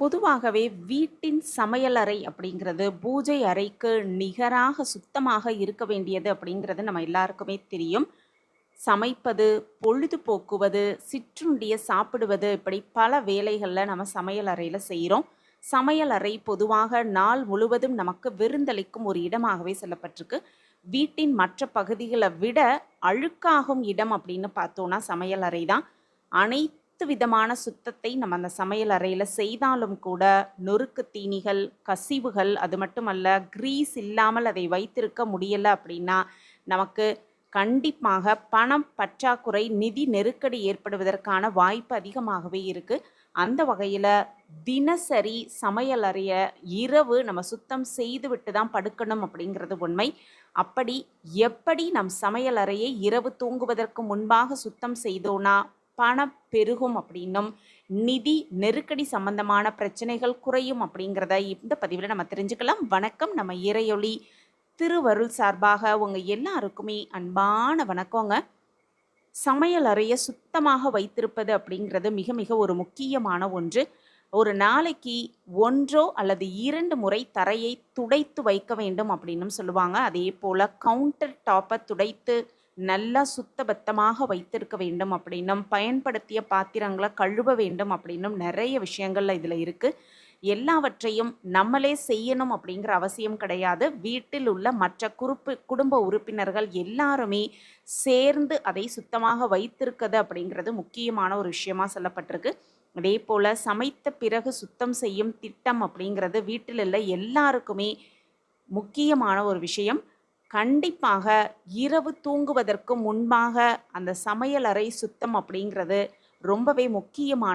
பொதுவாகவே வீட்டின் சமையலறை அப்படிங்கிறது பூஜை அறைக்கு நிகராக சுத்தமாக இருக்க வேண்டியது அப்படிங்கிறது நம்ம எல்லாருக்குமே தெரியும். சமைப்பது, பொழுதுபோக்குவது, சிற்றுண்டிய சாப்பிடுவது இப்படி பல வேலைகளில் நம்ம சமையல் அறையில் செய்கிறோம். சமையல் அறை பொதுவாக நாள் முழுவதும் நமக்கு விருந்தளிக்கும் ஒரு இடமாகவே சொல்லப்பட்டிருக்கு. வீட்டின் மற்ற பகுதிகளை விட அழுக்காகும் இடம் அப்படின்னு பார்த்தோன்னா சமையல் அறை தான். அனைத்து விதமான சுத்தத்தை நம்ம அந்த சமையல் அறையில் செய்தாலும் கூட நொறுக்கு தீனிகள், கசிவுகள், அது மட்டுமல்ல கிரீஸ் இல்லாமல் அதை வைத்திருக்க முடியலை அப்படின்னா நமக்கு கண்டிப்பாக பணம் பற்றாக்குறை, நிதி நெருக்கடி ஏற்படுவதற்கான வாய்ப்பு அதிகமாகவே இருக்குது. அந்த வகையில் தினசரி சமையல் அறைய இரவு நம்ம சுத்தம் செய்துவிட்டு தான் படுக்கணும் அப்படிங்கிறது உண்மை. அப்படி எப்படி நம் சமையல் அறையை இரவு தூங்குவதற்கு முன்பாக சுத்தம் செய்தோன்னா பணம் பெருகும் அப்படின்னும் நிதி நெருக்கடி சம்பந்தமான பிரச்சனைகள் குறையும் அப்படிங்கிறத இந்த பதிவில் நம்ம தெரிஞ்சுக்கலாம். வணக்கம். நம்ம இறையொளி திருவருள் சார்பாக உங்க எல்லாருக்குமே அன்பான வணக்கங்க. சமையல் அறையை சுத்தமாக வைத்திருப்பது அப்படிங்கிறது மிக மிக ஒரு முக்கியமான ஒன்று. ஒரு நாளைக்கு ஒன்றோ அல்லது 2 முறை தரையை துடைத்து வைக்க வேண்டும் அப்படின்னு சொல்லுவாங்க. அதே போல் கவுண்டர் டாப்பை துடைத்து நல்லா சுத்தபத்தமாக வைத்திருக்க வேண்டும் அப்படின்னும், பயன்படுத்திய பாத்திரங்களை கழுவ வேண்டும் அப்படின்னும் நிறைய விஷயங்கள்ல இதில் இருக்குது. எல்லாவற்றையும் நம்மளே செய்யணும் அப்படிங்கிற அவசியம் கிடையாது. வீட்டில் உள்ள மற்ற குடும்ப உறுப்பினர்கள் எல்லாருமே சேர்ந்து அதை சுத்தமாக வைத்திருக்கிறது அப்படிங்கிறது முக்கியமான ஒரு விஷயமா சொல்லப்பட்டிருக்கு. அதே போல் சமைத்த பிறகு சுத்தம் செய்யும் திட்டம் அப்படிங்கிறது வீட்டில் உள்ள எல்லாருக்குமே முக்கியமான ஒரு விஷயம். கண்டிப்பாக இரவு தூங்குவதற்கு முன்பாக அந்த சமையல் அறை சுத்தம் அப்படிங்கிறது ரொம்பவே முக்கியமான